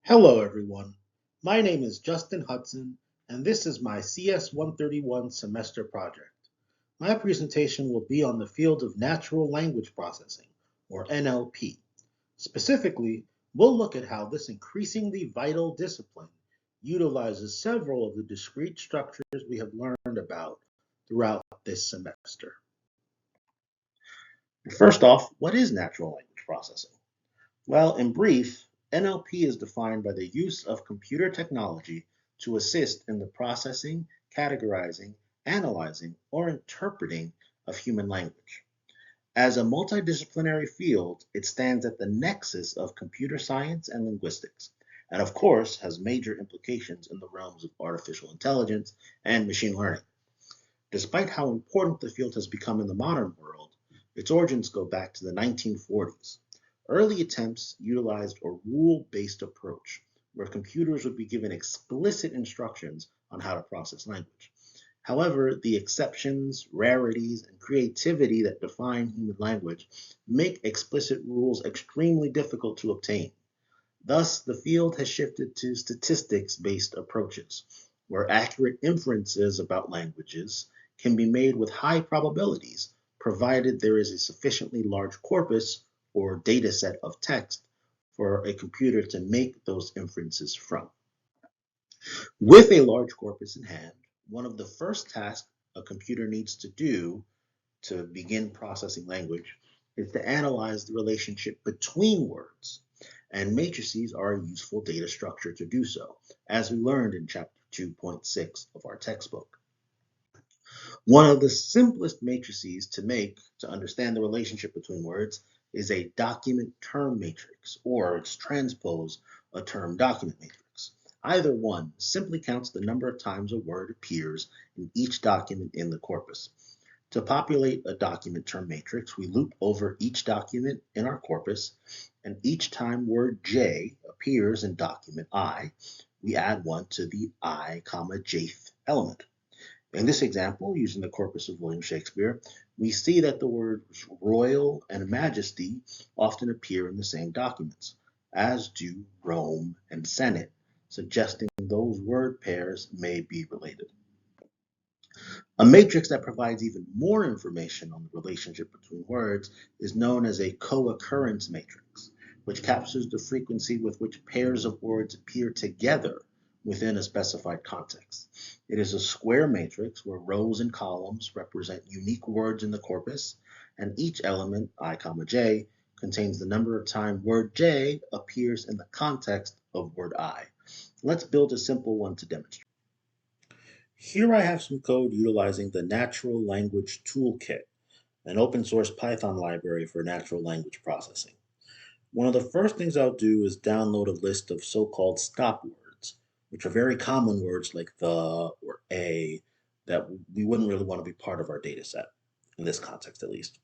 Hello, everyone. My name is Justin Hudson, and this is my CS 131 semester project. My presentation will be on the field of natural language processing, or NLP. Specifically, we'll look at how this increasingly vital discipline utilizes several of the discrete structures we have learned about throughout this semester. First off, what is natural language processing? Well, in brief, NLP is defined by the use of computer technology to assist in the processing, categorizing, analyzing, or interpreting of human language. As a multidisciplinary field, it stands at the nexus of computer science and linguistics, and of course has major implications in the realms of artificial intelligence and machine learning. Despite how important the field has become in the modern world, its origins go back to the 1940s. Early attempts utilized a rule-based approach, where computers would be given explicit instructions on how to process language. However, the exceptions, rarities, and creativity that define human language make explicit rules extremely difficult to obtain. Thus, the field has shifted to statistics-based approaches, where accurate inferences about languages can be made with high probabilities, provided there is a sufficiently large corpus or data set of text for a computer to make those inferences from. With a large corpus in hand, one of the first tasks a computer needs to do to begin processing language is to analyze the relationship between words, and matrices are a useful data structure to do so, as we learned in chapter 2.6 of our textbook. One of the simplest matrices to make to understand the relationship between words is a document term matrix, or its transpose, a term document matrix. Either one simply counts the number of times a word appears in each document in the corpus. To populate a document term matrix, we loop over each document in our corpus, and each time word J appears in document I, we add one to the I, jth element. In this example, using the corpus of William Shakespeare, we see that the words royal and majesty often appear in the same documents, as do Rome and Senate, suggesting those word pairs may be related. A matrix that provides even more information on the relationship between words is known as a co-occurrence matrix, which captures the frequency with which pairs of words appear together within a specified context. It is a square matrix where rows and columns represent unique words in the corpus, and each element, I, j, contains the number of times word j appears in the context of word I. Let's build a simple one to demonstrate. Here I have some code utilizing the Natural Language Toolkit, an open source Python library for natural language processing. One of the first things I'll do is download a list of so-called stop words, which are very common words like the or a that we wouldn't really want to be part of our data set, in this context at least.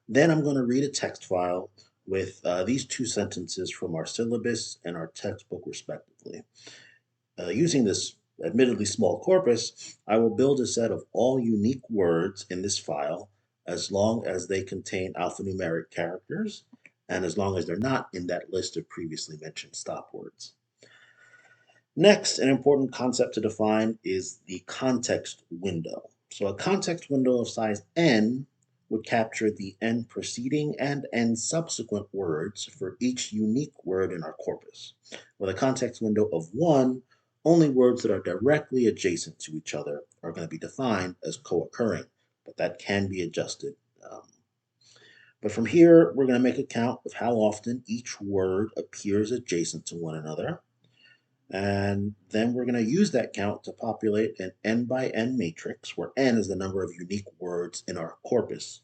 Then I'm going to read a text file with these two sentences from our syllabus and our textbook respectively. Using this admittedly small corpus, I will build a set of all unique words in this file as long as they contain alphanumeric characters and as long as they're not in that list of previously mentioned stop words. Next, an important concept to define is the context window. So a context window of size n would capture the n preceding and n subsequent words for each unique word in our corpus. With a context window of 1, only words that are directly adjacent to each other are going to be defined as co-occurring, but that can be adjusted. But from here, we're going to make a count of how often each word appears adjacent to one another. And then we're going to use that count to populate an n by n matrix, where n is the number of unique words in our corpus.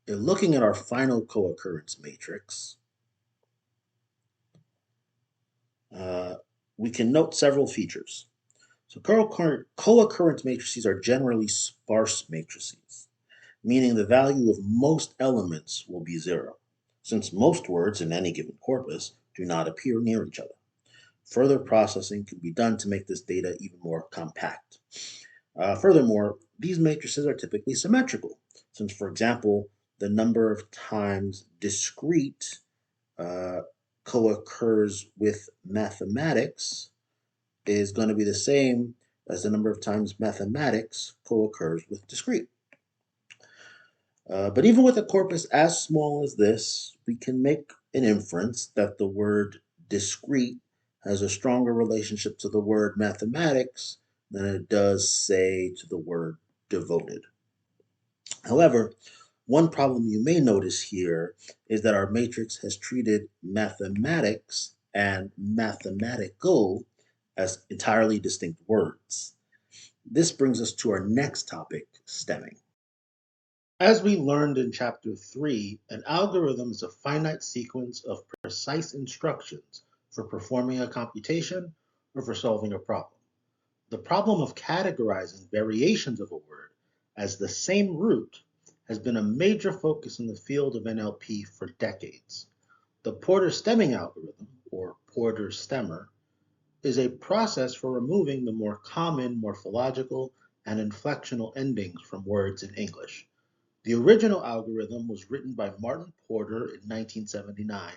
And looking at our final co-occurrence matrix, we can note several features. So co-occurrence matrices are generally sparse matrices, meaning the value of most elements will be 0, since most words in any given corpus do not appear near each other. Further processing can be done to make this data even more compact. Furthermore, these matrices are typically symmetrical, since, for example, the number of times discrete co-occurs with mathematics is going to be the same as the number of times mathematics co-occurs with discrete. But even with a corpus as small as this, we can make an inference that the word discrete has a stronger relationship to the word mathematics than it does, say, to the word devoted. However, one problem you may notice here is that our matrix has treated mathematics and mathematical as entirely distinct words. This brings us to our next topic, stemming. As we learned in Chapter 3, an algorithm is a finite sequence of precise instructions for performing a computation or for solving a problem. The problem of categorizing variations of a word as the same root has been a major focus in the field of NLP for decades. The Porter stemming algorithm, or Porter stemmer, is a process for removing the more common morphological and inflectional endings from words in English. The original algorithm was written by Martin Porter in 1979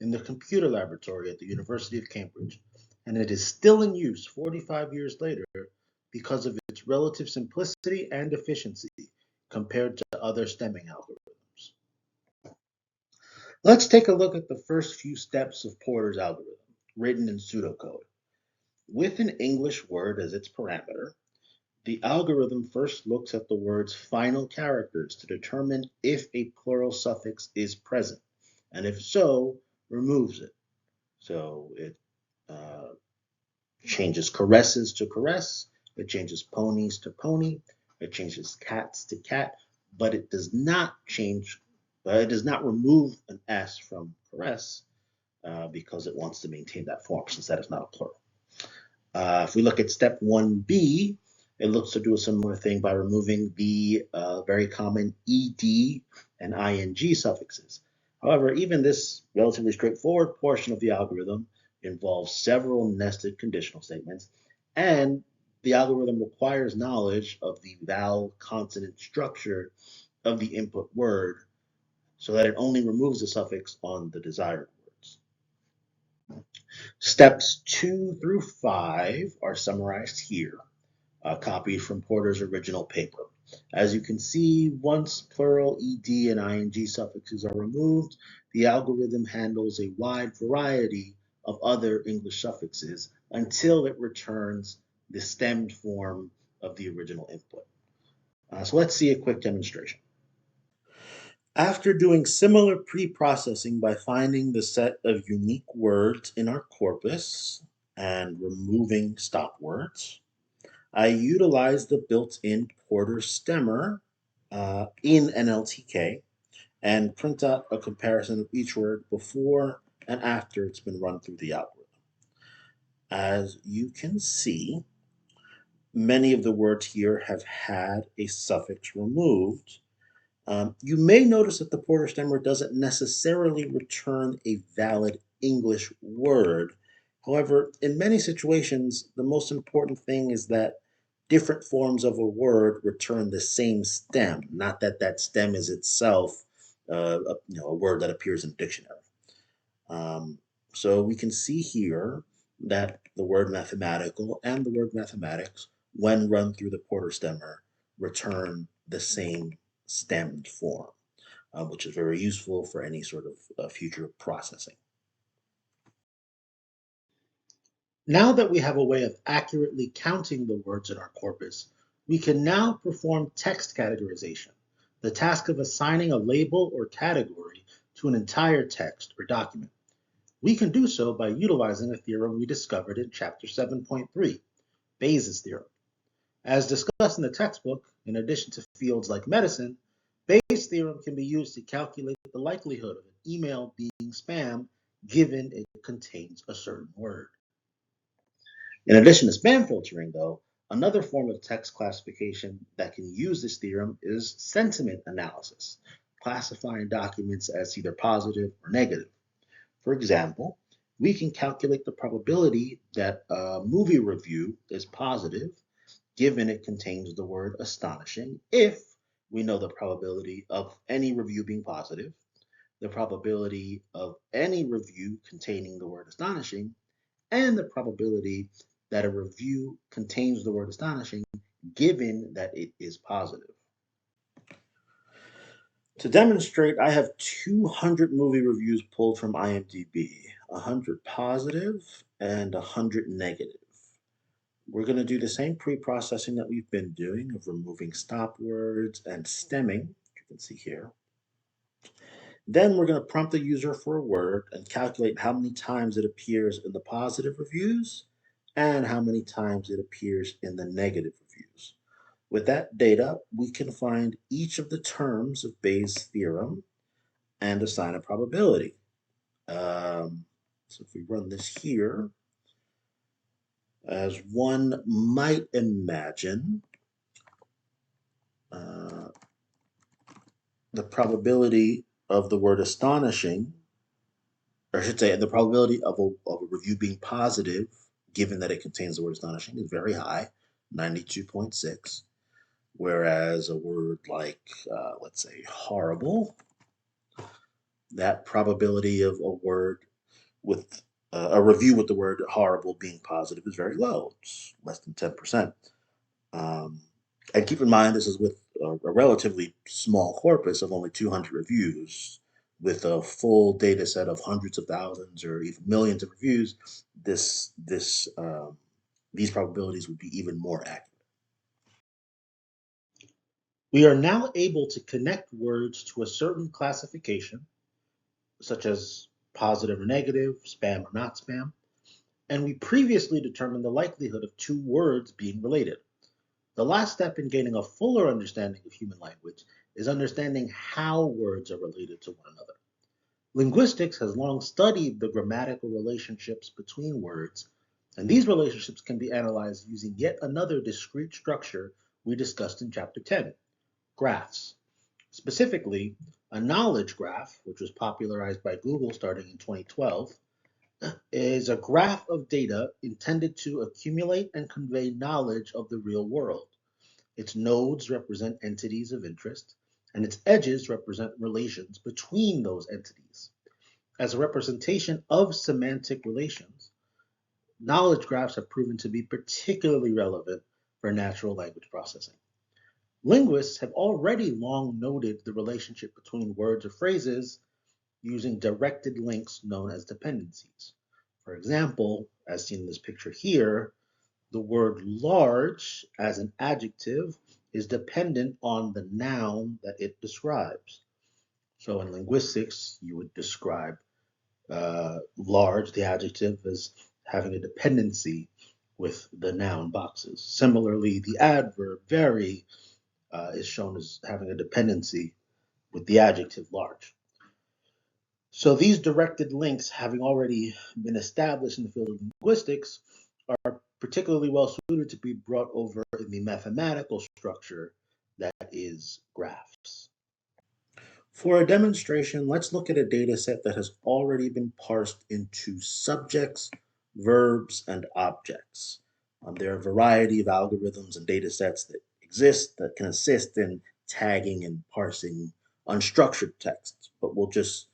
in the computer laboratory at the University of Cambridge, and it is still in use 45 years later because of its relative simplicity and efficiency compared to other stemming algorithms. Let's take a look at the first few steps of Porter's algorithm, written in pseudocode. With an English word as its parameter, the algorithm first looks at the word's final characters to determine if a plural suffix is present, and if so, removes it. So it changes caresses to caress, it changes ponies to pony, it changes cats to cat, but it does not remove an S from caress because it wants to maintain that form since that is not a plural. If we look at step 1b, it looks to do a similar thing by removing the very common ed and ing suffixes. However, even this relatively straightforward portion of the algorithm involves several nested conditional statements, and the algorithm requires knowledge of the vowel consonant structure of the input word so that it only removes the suffix on the desired words. Steps 2 through 5 are summarized here, copied from Porter's original paper. As you can see, once plural ed and ing suffixes are removed, the algorithm handles a wide variety of other English suffixes until it returns the stemmed form of the original input. So let's see a quick demonstration. After doing similar pre-processing by finding the set of unique words in our corpus and removing stop words, I utilized the built-in Porter stemmer in NLTK and print out a comparison of each word before and after it's been run through the algorithm. As you can see, many of the words here have had a suffix removed. You may notice that the Porter stemmer doesn't necessarily return a valid English word. However, in many situations, the most important thing is that different forms of a word return the same stem, not that that stem is itself a word that appears in a dictionary. So we can see here that the word mathematical and the word mathematics, when run through the Porter stemmer, return the same stemmed form, which is very useful for any sort of future processing. Now that we have a way of accurately counting the words in our corpus, we can now perform text categorization, the task of assigning a label or category to an entire text or document. We can do so by utilizing a theorem we discovered in Chapter 7.3, Bayes' theorem. As discussed in the textbook, in addition to fields like medicine, Bayes' theorem can be used to calculate the likelihood of an email being spam given it contains a certain word. In addition to spam filtering, though, another form of text classification that can use this theorem is sentiment analysis, classifying documents as either positive or negative. For example, we can calculate the probability that a movie review is positive given it contains the word astonishing if we know the probability of any review being positive, the probability of any review containing the word astonishing, and the probability that a review contains the word astonishing given that it is positive. To demonstrate, I have 200 movie reviews pulled from IMDb, 100 positive and 100 negative. We're going to do the same pre-processing that we've been doing of removing stop words and stemming, you can see here. Then we're going to prompt the user for a word and calculate how many times it appears in the positive reviews and how many times it appears in the negative reviews. With that data, we can find each of the terms of Bayes' theorem and assign a probability. So if we run this here, as one might imagine, the probability of the word astonishing, or I should say, the probability of a review being positive, given that it contains the word astonishing, is very high, 92.6. Whereas a word like, let's say, horrible, that probability of a word with a review with the word horrible being positive is very low. It's less than 10%. And keep in mind, this is with a relatively small corpus of only 200 reviews. With a full data set of hundreds of thousands or even millions of reviews, these probabilities would be even more accurate. We are now able to connect words to a certain classification, such as positive or negative, spam or not spam, and we previously determined the likelihood of two words being related. The last step in gaining a fuller understanding of human language is understanding how words are related to one another. Linguistics has long studied the grammatical relationships between words, and these relationships can be analyzed using yet another discrete structure we discussed in Chapter 10, graphs. Specifically, a knowledge graph, which was popularized by Google starting in 2012, is a graph of data intended to accumulate and convey knowledge of the real world. Its nodes represent entities of interest, and its edges represent relations between those entities. As a representation of semantic relations, knowledge graphs have proven to be particularly relevant for natural language processing. Linguists have already long noted the relationship between words or phrases using directed links known as dependencies. For example, as seen in this picture here, the word large as an adjective is dependent on the noun that it describes. So in linguistics, you would describe large, the adjective, as having a dependency with the noun boxes. Similarly, the adverb very is shown as having a dependency with the adjective large. So these directed links, having already been established in the field of linguistics, are particularly well suited to be brought over in the mathematical structure that is graphs. For a demonstration, let's look at a data set that has already been parsed into subjects, verbs, and objects. There are a variety of algorithms and data sets that exist that can assist in tagging and parsing unstructured text, but we'll just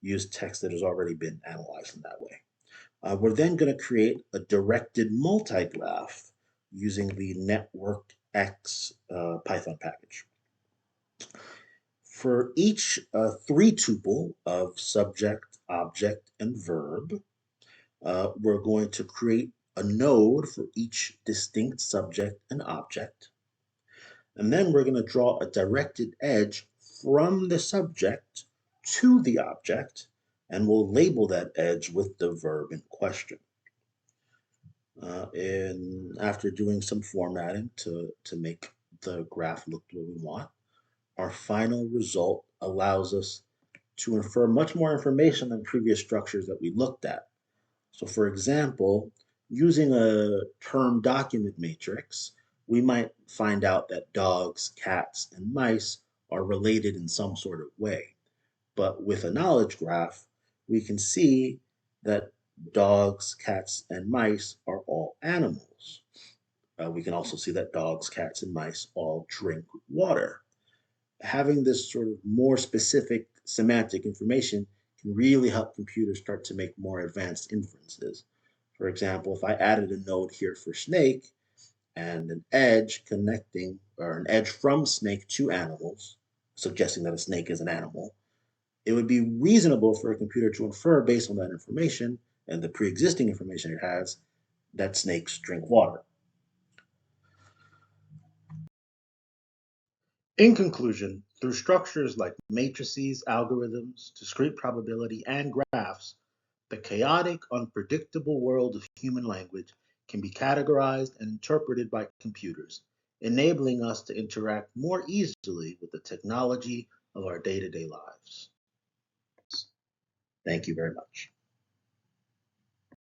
use text that has already been analyzed in that way. We're then going to create a directed multigraph using the networkx Python package. For each three tuple of subject, object, and verb, we're going to create a node for each distinct subject and object. And then we're going to draw a directed edge from the subject to the object, and we'll label that edge with the verb in question. And after doing some formatting to make the graph look the way we want, our final result allows us to infer much more information than previous structures that we looked at. So for example, using a term document matrix, we might find out that dogs, cats, and mice are related in some sort of way. But with a knowledge graph, we can see that dogs, cats, and mice are all animals. We can also see that dogs, cats, and mice all drink water. Having this sort of more specific semantic information can really help computers start to make more advanced inferences. For example, if I added a node here for snake and an edge connecting, or an edge from snake to animals, suggesting that a snake is an animal, it would be reasonable for a computer to infer based on that information and the pre-existing information it has that snakes drink water. In conclusion, through structures like matrices, algorithms, discrete probability, and graphs, the chaotic, unpredictable world of human language can be categorized and interpreted by computers, enabling us to interact more easily with the technology of our day-to-day lives. Thank you very much.